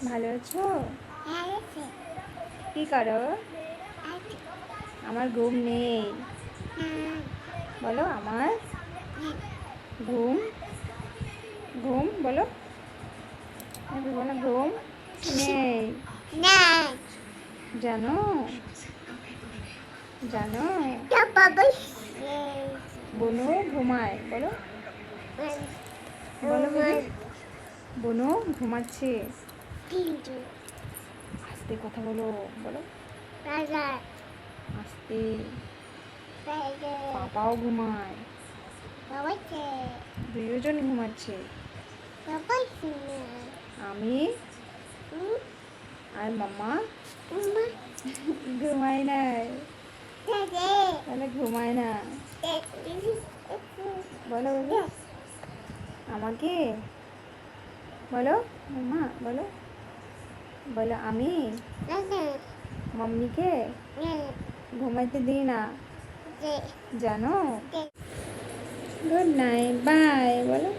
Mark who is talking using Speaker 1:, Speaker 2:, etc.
Speaker 1: ভালো আছো? কি করো? আমার ঘুম নেই। বলো আমার ঘুম ঘুম বলো। বলো ঘুম নেই। জানো জানো বনু ঘুমায় বলো। বলো দিদি বনু ঘুমাচ্ছে। আস্তে কথা বলো বলো। আস্তে। পাপাও ঘুমায়। দুজন ঘুমাচ্ছে। আমি আর মাম্মা ঘুমাই নাই। তাহলে ঘুমায় না বলো বলো আমাকে বলো মাম্মা বলো বলো আমি মাম্মিকে ঘুমাইতে দিই না জানো। গুড নাইট বাই বলো।